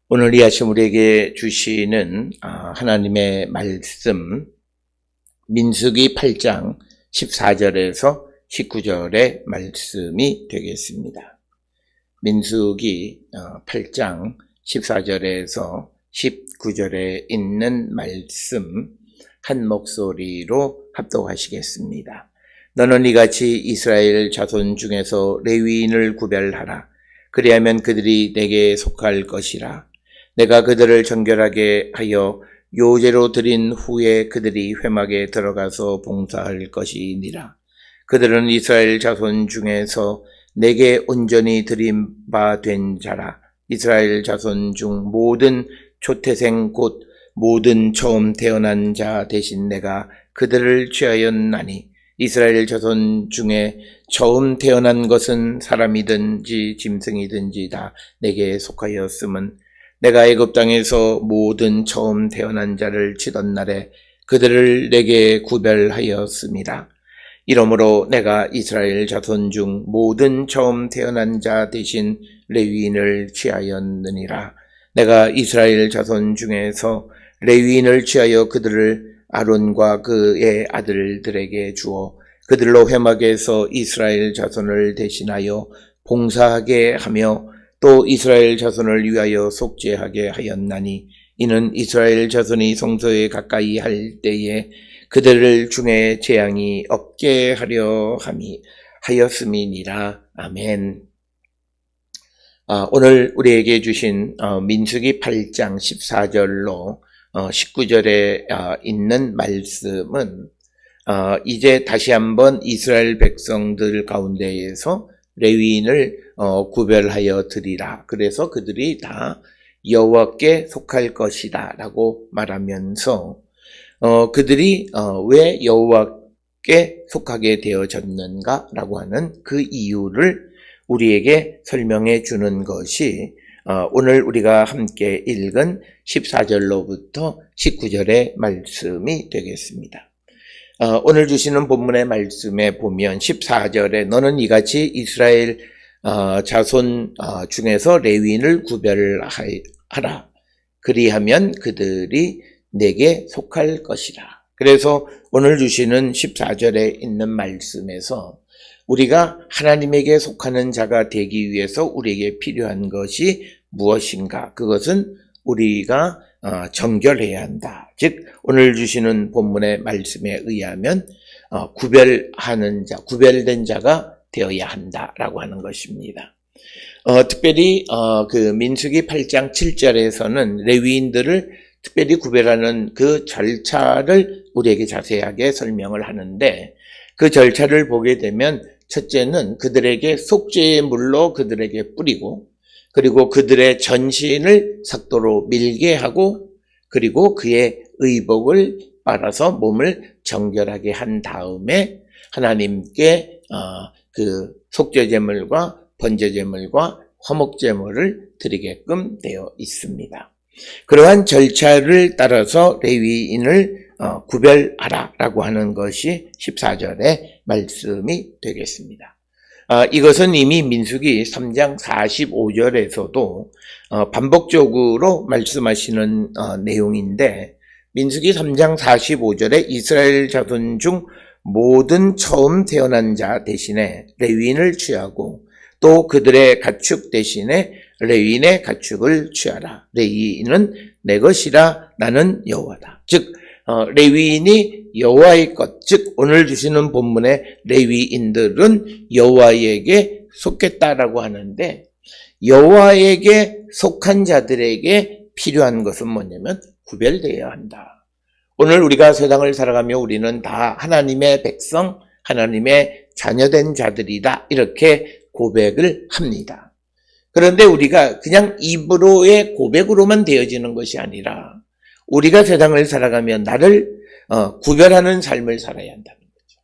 오늘 이 아침 우리에게 주시는 하나님의 말씀 민수기 8장 14절에서 19절의 말씀이 되겠습니다. 민수기 8장 14절에서 19절에 있는 말씀 한 목소리로 합독하시겠습니다. 너는 이같이 이스라엘 자손 중에서 레위인을 구별하라. 그리하면 그들이 내게 속할 것이라. 내가 그들을 정결하게 하여 요제로 드린 후에 그들이 회막에 들어가서 봉사할 것이니라. 그들은 이스라엘 자손 중에서 내게 온전히 드린 바 된 자라. 이스라엘 자손 중 모든 초태생 곧 모든 처음 태어난 자 대신 내가 그들을 취하였나니 이스라엘 자손 중에 처음 태어난 것은 사람이든지 짐승이든지 다 내게 속하였음은 내가 애굽 땅에서 모든 처음 태어난 자를 치던 날에 그들을 내게 구별하였습니다. 이러므로 내가 이스라엘 자손 중 모든 처음 태어난 자 대신 레위인을 취하였느니라. 내가 이스라엘 자손 중에서 레위인을 취하여 그들을 아론과 그의 아들들에게 주어 그들로 회막에서 이스라엘 자손을 대신하여 봉사하게 하며 또 이스라엘 자손을 위하여 속죄하게 하였나니 이는 이스라엘 자손이 성소에 가까이 할 때에 그들 중에 재앙이 없게 하려 하였음이니라. 아멘. 오늘 우리에게 주신 민수기 8장 14절로 19절에 있는 말씀은 이제 다시 한번 이스라엘 백성들 가운데에서 레위인을 구별하여 드리라. 그래서 그들이 다 여호와께 속할 것이다 라고 말하면서 그들이 왜 여호와께 속하게 되어졌는가 라고 하는 그 이유를 우리에게 설명해 주는 것이 오늘 우리가 함께 읽은 14절로부터 19절의 말씀이 되겠습니다. 오늘 주시는 본문의 말씀에 보면 14절에 너는 이같이 이스라엘 자손 중에서 레위인을 구별하라. 그리하면 그들이 내게 속할 것이라. 그래서 오늘 주시는 14절에 있는 말씀에서 우리가 하나님에게 속하는 자가 되기 위해서 우리에게 필요한 것이 무엇인가? 그것은 우리가 정결해야 한다. 즉 오늘 주시는 본문의 말씀에 의하면 구별하는 자, 구별된 자가 되어야 한다라고 하는 것입니다. 특별히 그 민수기 8장 7절에서는 레위인들을 특별히 구별하는 그 절차를 우리에게 자세하게 설명을 하는데 그 절차를 보게 되면 첫째는 그들에게 속죄의 물로 그들에게 뿌리고 그리고 그들의 전신을 삭도로 밀게 하고 그리고 그의 의복을 빨아서 몸을 정결하게 한 다음에 하나님께 그 속죄제물과 번제제물과 화목제물을 드리게끔 되어 있습니다. 그러한 절차를 따라서 레위인을 구별하라 라고 하는 것이 14절의 말씀이 되겠습니다. 이것은 이미 민수기 3장 45절에서도 반복적으로 말씀하시는 내용인데 민수기 3장 45절에 이스라엘 자손 중 모든 처음 태어난 자 대신에 레위인을 취하고 또 그들의 가축 대신에 레위인의 가축을 취하라. 레위인은 내 것이라 나는 여호와다. 즉 레위인이 여호와의 것, 즉 오늘 주시는 본문의 레위인들은 여호와에게 속겠다라고 하는데 여호와에게 속한 자들에게 필요한 것은 뭐냐면 구별되어야 한다. 오늘 우리가 세상을 살아가며 우리는 다 하나님의 백성, 하나님의 자녀된 자들이다 이렇게 고백을 합니다. 그런데 우리가 그냥 입으로의 고백으로만 되어지는 것이 아니라 우리가 세상을 살아가며 나를 구별하는 삶을 살아야 한다는 거죠.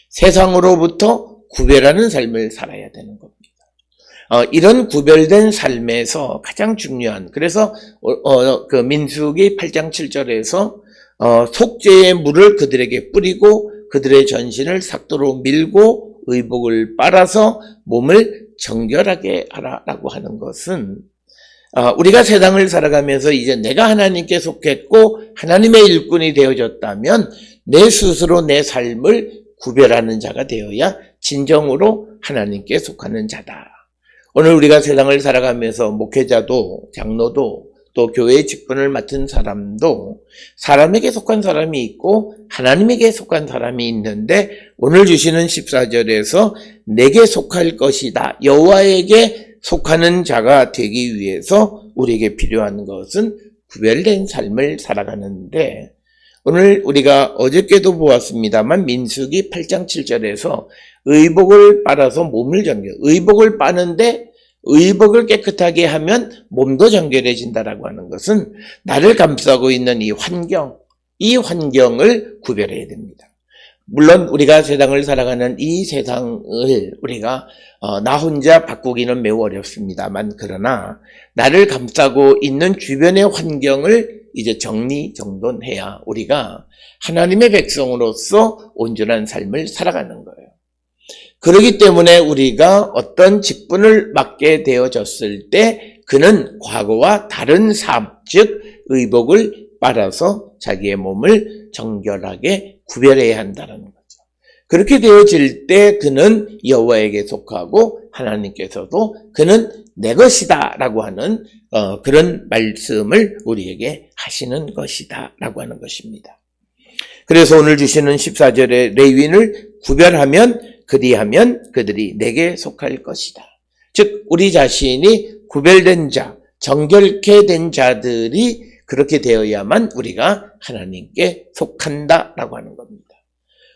세상으로부터 구별하는 삶을 살아야 되는 겁니다. 이런 구별된 삶에서 가장 중요한 그래서 그 민수기 8장 7절에서 속죄의 물을 그들에게 뿌리고 그들의 전신을 삭도로 밀고 의복을 빨아서 몸을 정결하게 하라라고 하는 것은 우리가 세상을 살아가면서 이제 내가 하나님께 속했고 하나님의 일꾼이 되어졌다면 내 스스로 내 삶을 구별하는 자가 되어야 진정으로 하나님께 속하는 자다. 오늘 우리가 세상을 살아가면서 목회자도 장로도 또 교회의 직분을 맡은 사람도 사람에게 속한 사람이 있고 하나님에게 속한 사람이 있는데 오늘 주시는 14절에서 내게 속할 것이다. 여호와에게 속하는 자가 되기 위해서 우리에게 필요한 것은 구별된 삶을 살아가는데 오늘 우리가 어저께도 보았습니다만 민수기 8장 7절에서 의복을 빨아서 몸을 정결. 의복을 빠는데 의복을 깨끗하게 하면 몸도 정결해진다라고 하는 것은 나를 감싸고 있는 이 환경을 구별해야 됩니다. 물론 우리가 세상을 살아가는 이 세상을 우리가 나 혼자 바꾸기는 매우 어렵습니다만 그러나 나를 감싸고 있는 주변의 환경을 이제 정리정돈해야 우리가 하나님의 백성으로서 온전한 삶을 살아가는 거예요. 그렇기 때문에 우리가 어떤 직분을 맡게 되어졌을 때 그는 과거와 다른 삶, 즉 의복을 빨아서 자기의 몸을 정결하게 구별해야 한다는 거죠. 그렇게 되어질 때 그는 여호와에게 속하고 하나님께서도 그는 내 것이다 라고 하는 그런 말씀을 우리에게 하시는 것이다 라고 하는 것입니다. 그래서 오늘 주시는 14절에 레위인을 구별하면 그리하면 그들이 내게 속할 것이다. 즉 우리 자신이 구별된 자, 정결케 된 자들이 그렇게 되어야만 우리가 하나님께 속한다라고 하는 겁니다.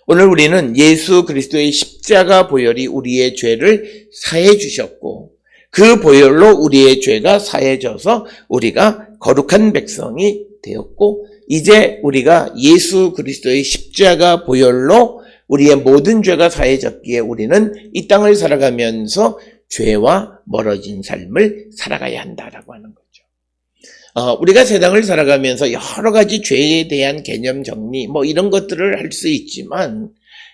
오늘 우리는 예수 그리스도의 십자가 보혈이 우리의 죄를 사해 주셨고 그 보혈로 우리의 죄가 사해져서 우리가 거룩한 백성이 되었고 이제 우리가 예수 그리스도의 십자가 보혈로 우리의 모든 죄가 사해졌기에 우리는 이 땅을 살아가면서 죄와 멀어진 삶을 살아가야 한다라고 하는 거죠. 우리가 세상을 살아가면서 여러 가지 죄에 대한 개념 정리 이런 것들을 할 수 있지만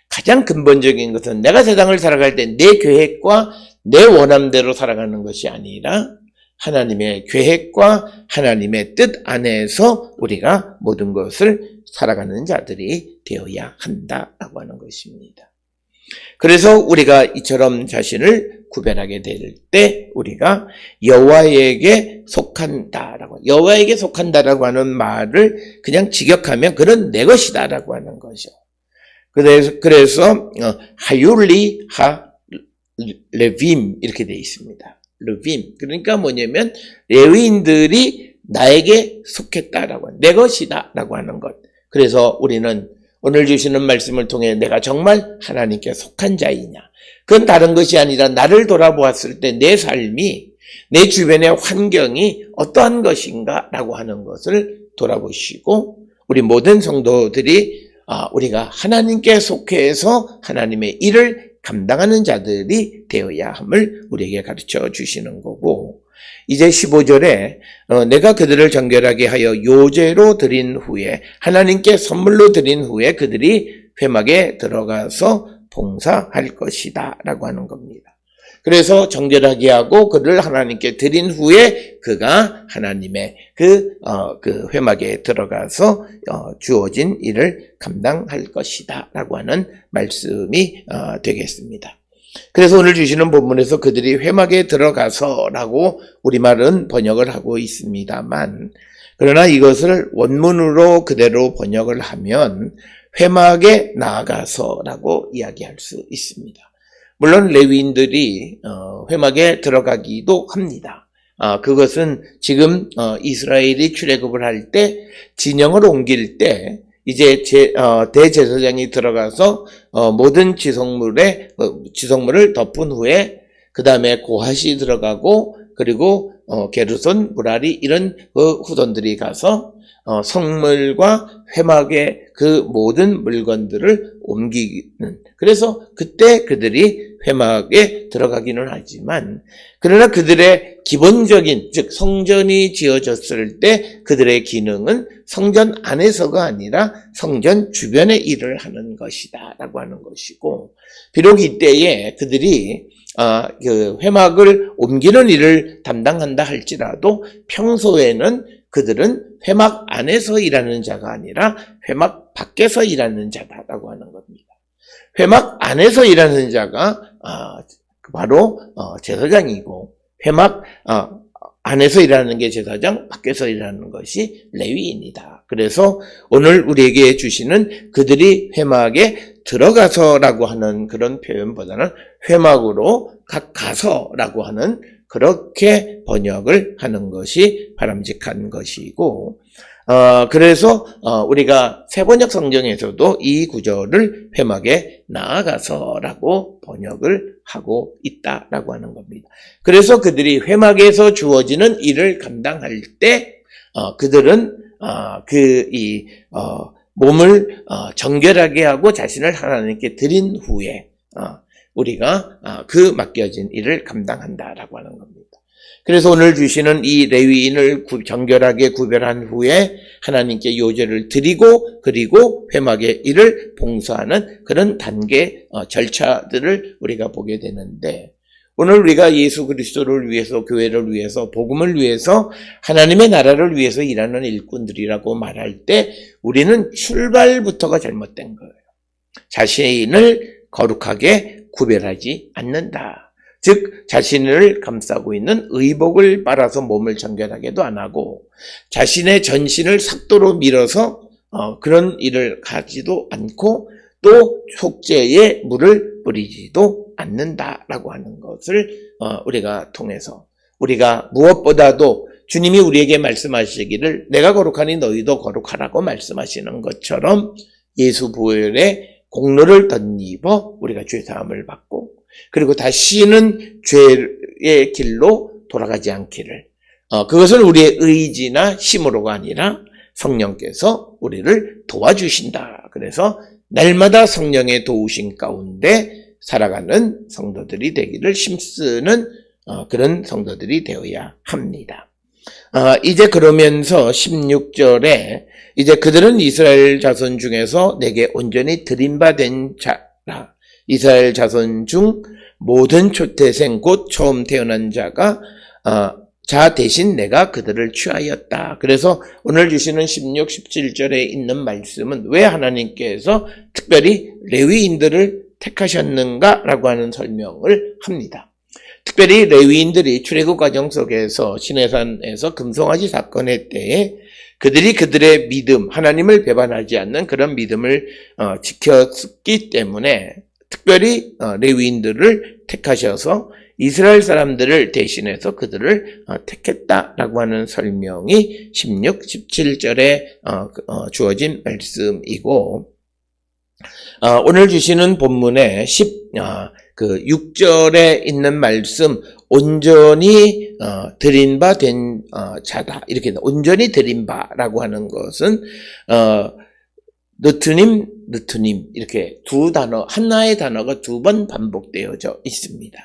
가장 근본적인 것은 내가 세상을 살아갈 때 내 계획과 내 원함대로 살아가는 것이 아니라 하나님의 계획과 하나님의 뜻 안에서 우리가 모든 것을 살아가는 자들이 되어야 한다라고 하는 것입니다. 그래서 우리가 이처럼 자신을 구별하게 될 때 우리가 여호와에게 속한다라고 여호와에게 속한다라고 하는 말을 그냥 직역하면 그는 내 것이다라고 하는 거죠. 그래서 하율리 하 레빔 이렇게 되어 있습니다. 레빔 그러니까 뭐냐면 레위인들이 나에게 속했다라고 내 것이다라고 하는 것. 그래서 우리는 오늘 주시는 말씀을 통해 내가 정말 하나님께 속한 자이냐. 그건 다른 것이 아니라 나를 돌아보았을 때 내 삶이 내 주변의 환경이 어떠한 것인가라고 하는 것을 돌아보시고 우리 모든 성도들이 우리가 하나님께 속해서 하나님의 일을 감당하는 자들이 되어야 함을 우리에게 가르쳐 주시는 거고 이제 15절에 내가 그들을 정결하게 하여 요제로 드린 후에 하나님께 선물로 드린 후에 그들이 회막에 들어가서 봉사할 것이다 라고 하는 겁니다. 그래서 정결하게 하고 그를 하나님께 드린 후에 그가 하나님의 그 회막에 들어가서 주어진 일을 감당할 것이다 라고 하는 말씀이 되겠습니다. 그래서 오늘 주시는 본문에서 그들이 회막에 들어가서라고 우리말은 번역을 하고 있습니다만 그러나 이것을 원문으로 그대로 번역을 하면 회막에 나아가서라고 이야기할 수 있습니다. 물론 레위인들이 회막에 들어가기도 합니다. 그것은 지금 이스라엘이 출애굽을 할 때 진영을 옮길 때 이제 대제사장이 들어가서 모든 지성물을 덮은 후에 그 다음에 고핫이 들어가고 그리고 게르손, 무라리 이런 후손들이 가서 성물과 회막의 그 모든 물건들을 옮기는, 그래서 그때 그들이 회막에 들어가기는 하지만, 그러나 그들의 기본적인, 즉 성전이 지어졌을 때 그들의 기능은 성전 안에서가 아니라 성전 주변의 일을 하는 것이다 라고 하는 것이고, 비록 이때에 그들이 그 회막을 옮기는 일을 담당한다 할지라도 평소에는 그들은 회막 안에서 일하는 자가 아니라 회막 밖에서 일하는 자다라고 하는 겁니다. 회막 안에서 일하는 자가 바로 제사장이고, 회막 안에서 일하는 게 제사장, 밖에서 일하는 것이 레위인이다. 그래서 오늘 우리에게 주시는 그들이 회막에 들어가서라고 하는 그런 표현보다는 회막으로 가서라고 하는, 그렇게 번역을 하는 것이 바람직한 것이고, 그래서 우리가 세번역 성경에서도 이 구절을 회막에 나아가서라고 번역을 하고 있다라고 하는 겁니다. 그래서 그들이 회막에서 주어지는 일을 감당할 때 그들은 몸을 정결하게 하고 자신을 하나님께 드린 후에 우리가 그 맡겨진 일을 감당한다라고 하는 겁니다. 그래서 오늘 주시는 이 레위인을 정결하게 구별한 후에 하나님께 요제를 드리고, 그리고 회막의 일을 봉사하는 그런 단계, 절차들을 우리가 보게 되는데, 오늘 우리가 예수 그리스도를 위해서, 교회를 위해서, 복음을 위해서, 하나님의 나라를 위해서 일하는 일꾼들이라고 말할 때 우리는 출발부터가 잘못된 거예요. 자신을 거룩하게 구별하지 않는다. 즉 자신을 감싸고 있는 의복을 빨아서 몸을 정결하게도 안 하고, 자신의 전신을 삭도로 밀어서 그런 일을 하지도 않고, 또 속죄에 물을 뿌리지도 않는다라고 하는 것을 우리가 통해서, 우리가 무엇보다도 주님이 우리에게 말씀하시기를 내가 거룩하니 너희도 거룩하라고 말씀하시는 것처럼 예수 보혈의 공로를 덧입어 우리가 죄사함을 받고, 그리고 다시는 죄의 길로 돌아가지 않기를, 그것은 우리의 의지나 힘으로가 아니라 성령께서 우리를 도와주신다. 그래서 날마다 성령의 도우심 가운데 살아가는 성도들이 되기를 힘쓰는 그런 성도들이 되어야 합니다. 이제 그러면서 16절에 이제 그들은 이스라엘 자손 중에서 내게 온전히 드림받은 자라. 이스라엘 자손 중 모든 초태생 곧 처음 태어난 자가 자 대신 내가 그들을 취하였다. 그래서 오늘 주시는 16, 17절에 있는 말씀은 왜 하나님께서 특별히 레위인들을 택하셨는가라고 하는 설명을 합니다. 특별히 레위인들이 출애굽 과정 속에서 시내산에서 금송아지 사건의 때에 그들이 그들의 믿음, 하나님을 배반하지 않는 그런 믿음을 지켰기 때문에 특별히 레위인들을 택하셔서 이스라엘 사람들을 대신해서 그들을 택했다라고 하는 설명이 16, 17절에 주어진 말씀이고, 오늘 주시는 본문에 6절에 있는 말씀, 온전히 드린 바 된 자다. 이렇게 온전히 드린 바라고 하는 것은 느트님 이렇게 두 단어, 하나의 단어가 두 번 반복되어져 있습니다.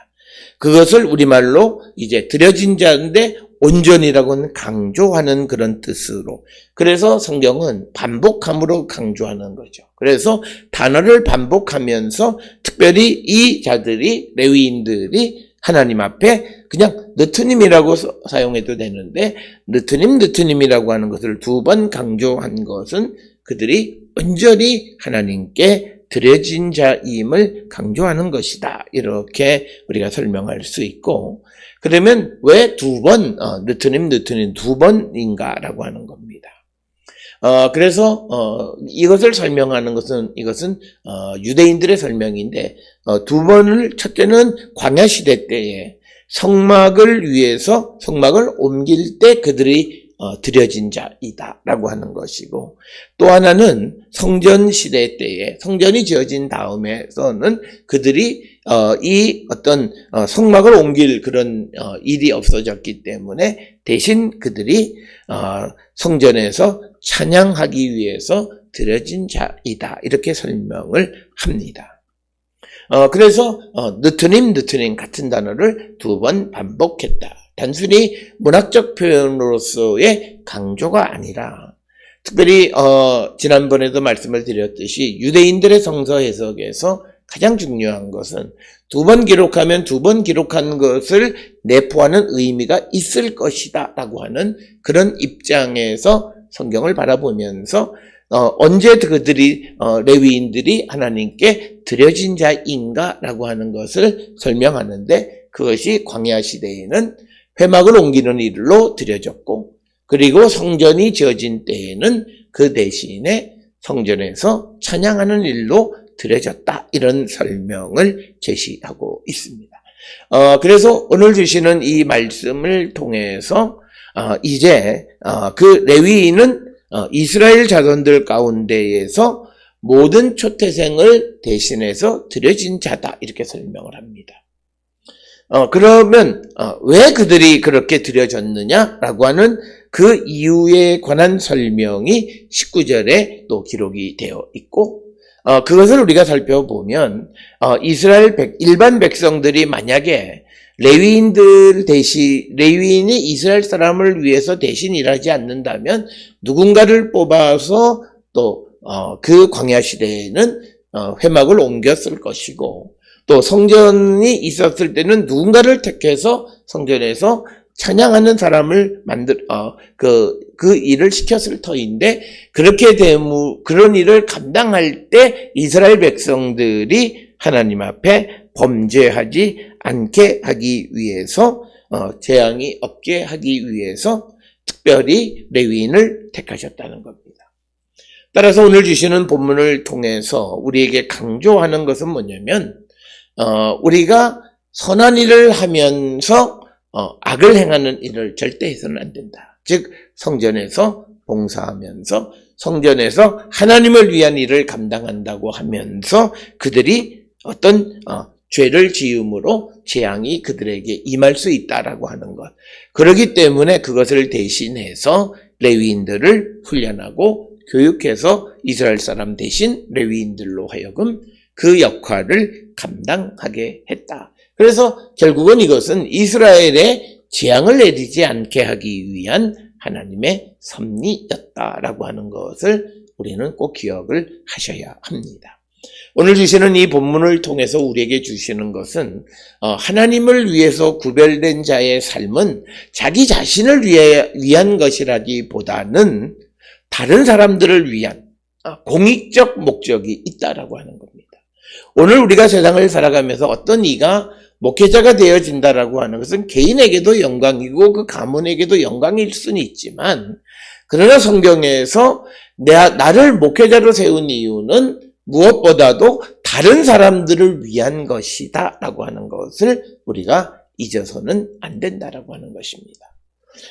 그것을 우리말로 이제 드려진 자인데 온전이라고는 강조하는 그런 뜻으로, 그래서 성경은 반복함으로 강조하는 거죠. 그래서 단어를 반복하면서 특별히 이 자들이, 레위인들이 하나님 앞에 그냥 느트님이라고 사용해도 되는데, 느트님이라고 하는 것을 두 번 강조한 것은 그들이 온전히 하나님께 드려진 자임을 강조하는 것이다. 이렇게 우리가 설명할 수 있고, 그러면 왜 두 번, 느트님 두 번인가라고 하는 겁니다. 그래서 이것을 설명하는 것은, 이것은 유대인들의 설명인데, 두 번을, 첫째는 광야 시대 때에 성막을 위해서 성막을 옮길 때 그들이 드려진 자이다라고 하는 것이고, 또 하나는 성전 시대 때에 성전이 지어진 다음에서는 그들이 이 어떤 성막을 옮길 그런 일이 없어졌기 때문에 대신 그들이 성전에서 찬양하기 위해서 드려진 자이다. 이렇게 설명을 합니다. 그래서 느트님 같은 단어를 2번 반복했다. 단순히 문학적 표현으로서의 강조가 아니라 특별히 지난번에도 말씀을 드렸듯이 유대인들의 성서 해석에서 가장 중요한 것은 2번 기록하면 2번 기록한 것을 내포하는 의미가 있을 것이다 라고 하는 그런 입장에서 성경을 바라보면서 언제 그들이 레위인들이 하나님께 드려진 자인가 라고 하는 것을 설명하는데 그것이 광야 시대에는 회막을 옮기는 일로 드려졌고 그리고 성전이 지어진 때에는 그 대신에 성전에서 찬양하는 일로 드려졌다. 이런 설명을 제시하고 있습니다. 그래서 오늘 주시는 이 말씀을 통해서 이제 그 레위인은 이스라엘 자손들 가운데에서 모든 초태생을 대신해서 드려진 자다. 이렇게 설명을 합니다. 그러면 왜 그들이 그렇게 드려졌느냐라고 하는 그 이유에 관한 설명이 19절에 또 기록이 되어 있고 그것을 우리가 살펴보면 이스라엘 일반 백성들이 만약에 레위인이 이스라엘 사람을 위해서 대신 일하지 않는다면 누군가를 뽑아서 또 그 광야 시대에는 회막을 옮겼을 것이고 또 성전이 있었을 때는 누군가를 택해서 성전에서 찬양하는 사람을 그 일을 시켰을 터인데 그런 일을 감당할 때 이스라엘 백성들이 하나님 앞에 범죄하지 않게 하기 위해서 재앙이 없게 하기 위해서 특별히 레위인을 택하셨다는 겁니다. 따라서 오늘 주시는 본문을 통해서 우리에게 강조하는 것은 뭐냐면 우리가 선한 일을 하면서 악을 행하는 일을 절대 해서는 안 된다. 즉 성전에서 봉사하면서 성전에서 하나님을 위한 일을 감당한다고 하면서 그들이 어떤 죄를 지음으로 재앙이 그들에게 임할 수 있다라고 하는 것. 그렇기 때문에 그것을 대신해서 레위인들을 훈련하고 교육해서 이스라엘 사람 대신 레위인들로 하여금 그 역할을 감당하게 했다. 그래서 결국은 이것은 이스라엘에 재앙을 내리지 않게 하기 위한 하나님의 섭리였다라고 하는 것을 우리는 꼭 기억을 하셔야 합니다. 오늘 주시는 이 본문을 통해서 우리에게 주시는 것은 하나님을 위해서 구별된 자의 삶은 자기 자신을 위한 것이라기보다는 다른 사람들을 위한 공익적 목적이 있다라고 하는 겁니다. 오늘 우리가 세상을 살아가면서 어떤 이가 목회자가 되어진다라고 하는 것은 개인에게도 영광이고 그 가문에게도 영광일 수는 있지만 그러나 성경에서 나를 목회자로 세운 이유는 무엇보다도 다른 사람들을 위한 것이다 라고 하는 것을 우리가 잊어서는 안 된다라고 하는 것입니다.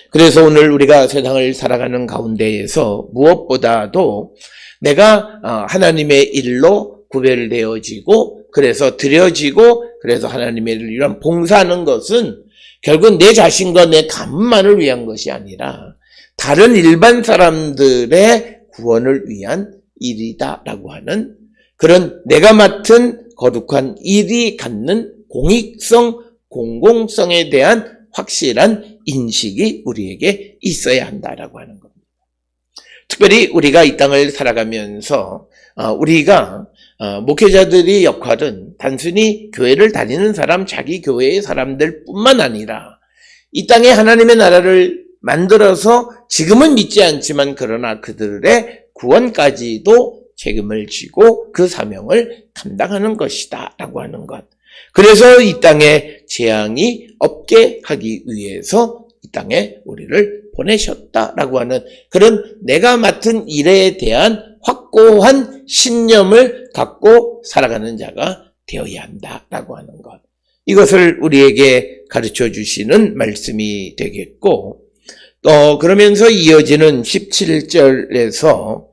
그래서 오늘 우리가 세상을 살아가는 가운데에서 무엇보다도 내가 하나님의 일로 구별되어지고 그래서 드려지고 그래서 하나님의 일을 위한 봉사하는 것은 결국 내 자신과 내 가문만을 위한 것이 아니라 다른 일반 사람들의 구원을 위한 일이다라고 하는 그런 내가 맡은 거룩한 일이 갖는 공익성, 공공성에 대한 확실한 인식이 우리에게 있어야 한다라고 하는 겁니다. 특별히 우리가 이 땅을 살아가면서 우리가 목회자들의 역할은 단순히 교회를 다니는 사람, 자기 교회의 사람들 뿐만 아니라 이 땅에 하나님의 나라를 만들어서 지금은 믿지 않지만 그러나 그들의 구원까지도 책임을 지고 그 사명을 감당하는 것이다 라고 하는 것. 그래서 이 땅에 재앙이 없게 하기 위해서 이 땅에 우리를 보내셨다라고 하는 그런 내가 맡은 일에 대한 확고한 신념을 갖고 살아가는 자가 되어야 한다라고 하는 것. 이것을 우리에게 가르쳐 주시는 말씀이 되겠고 또 그러면서 이어지는 17절에서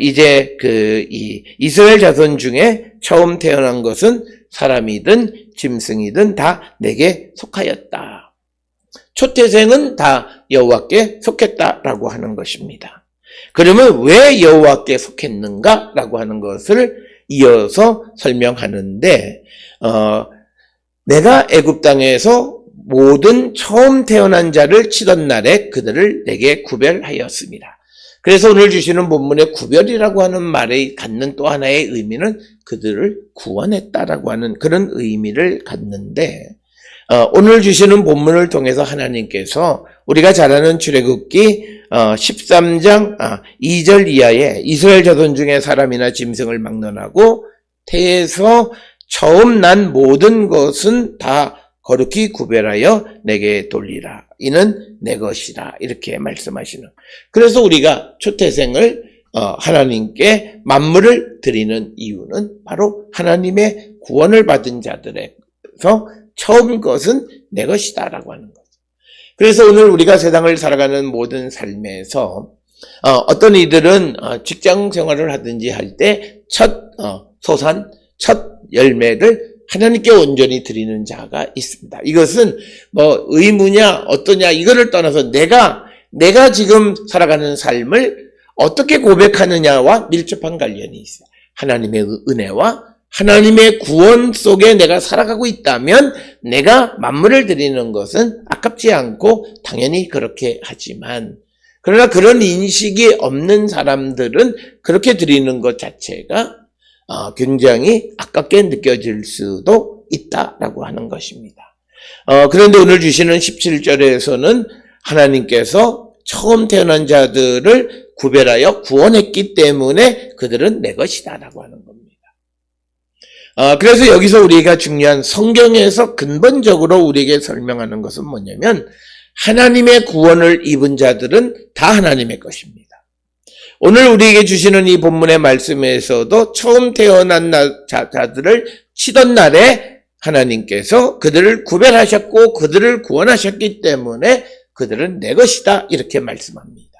이제 이 이스라엘 자손 중에 처음 태어난 것은 사람이든 짐승이든 다 내게 속하였다. 초태생은 다 여호와께 속했다라고 하는 것입니다. 그러면 왜 여호와께 속했는가라고 하는 것을 이어서 설명하는데, 내가 애굽 땅에서 모든 처음 태어난 자를 치던 날에 그들을 내게 구별하였습니다. 그래서 오늘 주시는 본문의 구별이라고 하는 말이 갖는 또 하나의 의미는 그들을 구원했다라고 하는 그런 의미를 갖는데, 오늘 주시는 본문을 통해서 하나님께서 우리가 잘 아는 출애굽기 13장 2절 이하에 이스라엘 자손 중에 사람이나 짐승을 막론하고 태에서 처음 난 모든 것은 다 거룩히 구별하여 내게 돌리라. 이는 내 것이라. 이렇게 말씀하시는. 그래서 우리가 초태생을 하나님께 만물을 드리는 이유는 바로 하나님의 구원을 받은 자들에서 처음 것은 내 것이다 라고 하는 거죠. 그래서 오늘 우리가 세상을 살아가는 모든 삶에서 어떤 이들은 직장 생활을 하든지 할 때 첫 소산, 첫 열매를 하나님께 온전히 드리는 자가 있습니다. 이것은 뭐 의무냐 어떠냐 이거를 떠나서 내가 지금 살아가는 삶을 어떻게 고백하느냐와 밀접한 관련이 있어요. 하나님의 은혜와 하나님의 구원 속에 내가 살아가고 있다면 내가 만물을 드리는 것은 아깝지 않고 당연히 그렇게 하지만, 그러나 그런 인식이 없는 사람들은 그렇게 드리는 것 자체가 굉장히 아깝게 느껴질 수도 있다라고 하는 것입니다. 그런데 오늘 주시는 17절에서는 하나님께서 처음 태어난 자들을 구별하여 구원했기 때문에 그들은 내 것이다라고 하는 겁니다. 그래서 여기서 우리가 중요한 성경에서 근본적으로 우리에게 설명하는 것은 뭐냐면 하나님의 구원을 입은 자들은 다 하나님의 것입니다. 오늘 우리에게 주시는 이 본문의 말씀에서도 처음 태어난 자들을 치던 날에 하나님께서 그들을 구별하셨고 그들을 구원하셨기 때문에 그들은 내 것이다 이렇게 말씀합니다.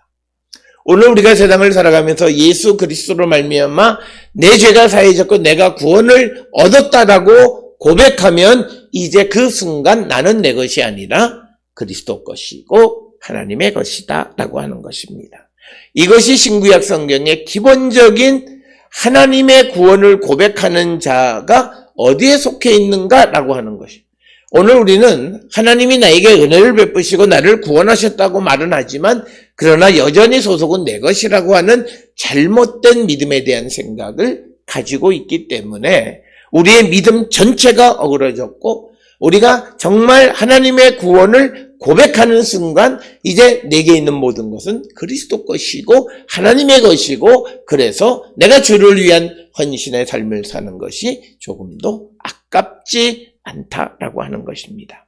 오늘 우리가 세상을 살아가면서 예수 그리스도로 말미암아 내 죄가 사해졌고 내가 구원을 얻었다라고 고백하면 이제 그 순간 나는 내 것이 아니라 그리스도 것이고 하나님의 것이다 라고 하는 것입니다. 이것이 신구약 성경의 기본적인 하나님의 구원을 고백하는 자가 어디에 속해 있는가라고 하는 것입니다. 오늘 우리는 하나님이 나에게 은혜를 베푸시고 나를 구원하셨다고 말은 하지만 그러나 여전히 소속은 내 것이라고 하는 잘못된 믿음에 대한 생각을 가지고 있기 때문에 우리의 믿음 전체가 어그러졌고 우리가 정말 하나님의 구원을 고백하는 순간 이제 내게 있는 모든 것은 그리스도 것이고 하나님의 것이고 그래서 내가 주를 위한 헌신의 삶을 사는 것이 조금도 아깝지 않다라고 하는 것입니다.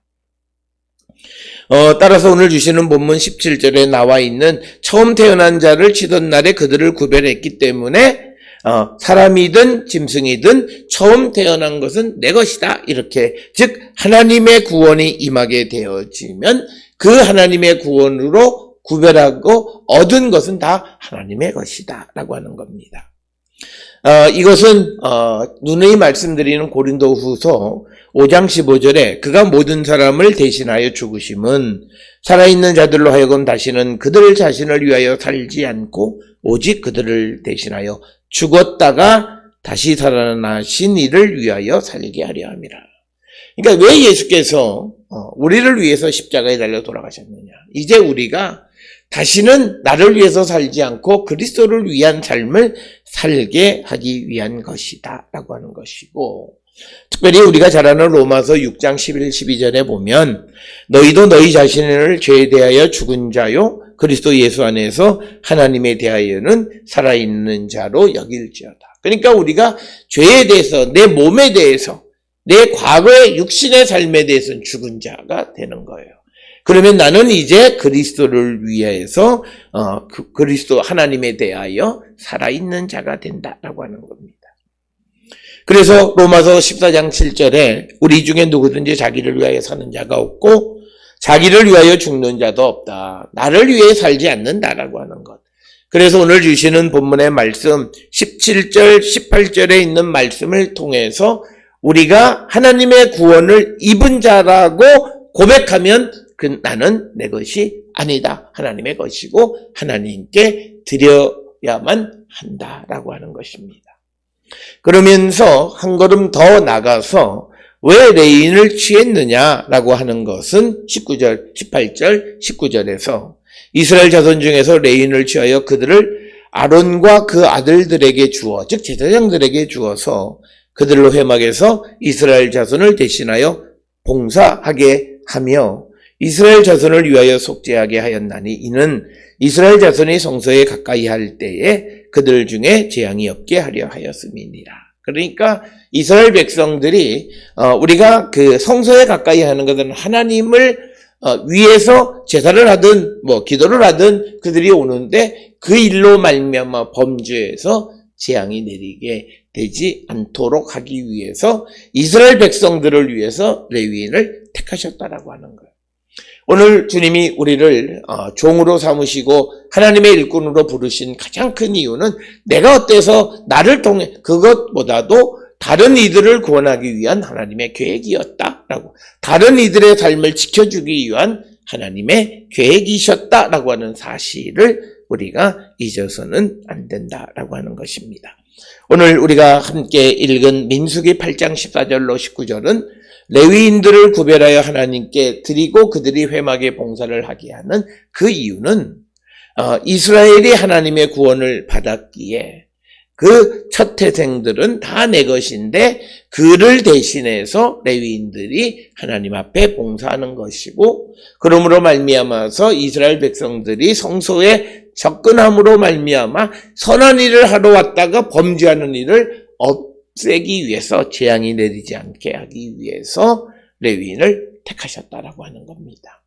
따라서 오늘 주시는 본문 17절에 나와 있는 처음 태어난 자를 치던 날에 그들을 구별했기 때문에 사람이든 짐승이든 처음 태어난 것은 내 것이다. 이렇게 즉 하나님의 구원이 임하게 되어지면 그 하나님의 구원으로 구별하고 얻은 것은 다 하나님의 것이다 라고 하는 겁니다. 이것은 누누이 말씀드리는 고린도후서 5장 15절에 그가 모든 사람을 대신하여 죽으심은 살아있는 자들로 하여금 다시는 그들 자신을 위하여 살지 않고 오직 그들을 대신하여 죽었다가 다시 살아나신 이를 위하여 살게 하려 함이라. 그러니까 왜 예수께서 우리를 위해서 십자가에 달려 돌아가셨느냐. 이제 우리가 다시는 나를 위해서 살지 않고 그리스도를 위한 삶을 살게 하기 위한 것이다 라고 하는 것이고, 특별히 우리가 잘 아는 로마서 6장 11, 12절에 보면 너희도 너희 자신을 죄에 대하여 죽은 자요 그리스도 예수 안에서 하나님에 대하여는 살아있는 자로 여길지어다. 그러니까 우리가 죄에 대해서 내 몸에 대해서 내 과거의 육신의 삶에 대해서는 죽은 자가 되는 거예요. 그러면 나는 이제 그리스도를 위해서 그리스도 하나님에 대하여 살아있는 자가 된다라고 하는 겁니다. 그래서 로마서 14장 7절에 우리 중에 누구든지 자기를 위하여 사는 자가 없고 자기를 위하여 죽는 자도 없다. 나를 위해 살지 않는다라고 하는 것. 그래서 오늘 주시는 본문의 말씀 17절, 18절에 있는 말씀을 통해서 우리가 하나님의 구원을 입은 자라고 고백하면 나는 내 것이 아니다. 하나님의 것이고 하나님께 드려야만 한다라고 하는 것입니다. 그러면서 한 걸음 더 나가서 왜 레위인을 취했느냐라고 하는 것은 18절, 19절에서 이스라엘 자손 중에서 레위인을 취하여 그들을 아론과 그 아들들에게 주어, 즉 제사장들에게 주어서 그들로 회막에서 이스라엘 자손을 대신하여 봉사하게 하며 이스라엘 자손을 위하여 속죄하게 하였나니 이는 이스라엘 자손이 성소에 가까이 할 때에 그들 중에 재앙이 없게 하려 하였음이니라. 그러니까 이스라엘 백성들이 우리가 그 성소에 가까이 하는 것은 하나님을 위해서 제사를 하든 기도를 하든 그들이 오는데 그 일로 말미암아 범죄해서 재앙이 내리게 되지 않도록 하기 위해서 이스라엘 백성들을 위해서 레위인을 택하셨다라고 하는 거예요. 오늘 주님이 우리를 종으로 삼으시고 하나님의 일꾼으로 부르신 가장 큰 이유는 내가 어때서 나를 통해 그것보다도 다른 이들을 구원하기 위한 하나님의 계획이었다라고, 다른 이들의 삶을 지켜주기 위한 하나님의 계획이셨다라고 하는 사실을 우리가 잊어서는 안 된다라고 하는 것입니다. 오늘 우리가 함께 읽은 민수기 8장 14절로 19절은 레위인들을 구별하여 하나님께 드리고 그들이 회막에 봉사를 하게 하는 그 이유는 이스라엘이 하나님의 구원을 받았기에 그 첫 태생들은 다 내 것인데 그를 대신해서 레위인들이 하나님 앞에 봉사하는 것이고, 그러므로 말미암아서 이스라엘 백성들이 성소에 접근함으로 말미암아 선한 일을 하러 왔다가 범죄하는 일을 없애기 위해서, 재앙이 내리지 않게 하기 위해서 레위인을 택하셨다라고 하는 겁니다.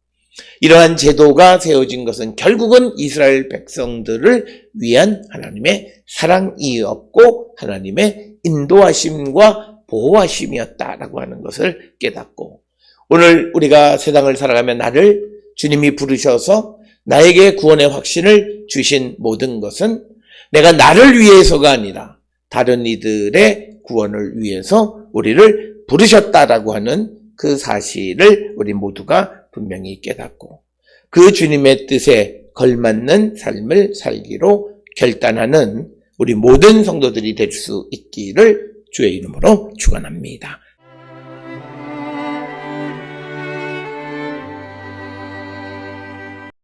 이러한 제도가 세워진 것은 결국은 이스라엘 백성들을 위한 하나님의 사랑이었고 하나님의 인도하심과 보호하심이었다라고 하는 것을 깨닫고, 오늘 우리가 세상을 살아가며 나를 주님이 부르셔서 나에게 구원의 확신을 주신 모든 것은 내가 나를 위해서가 아니라 다른 이들의 구원을 위해서 우리를 부르셨다라고 하는 그 사실을 우리 모두가 분명히 깨닫고 그 주님의 뜻에 걸맞는 삶을 살기로 결단하는 우리 모든 성도들이 될 수 있기를 주의 이름으로 축원합니다.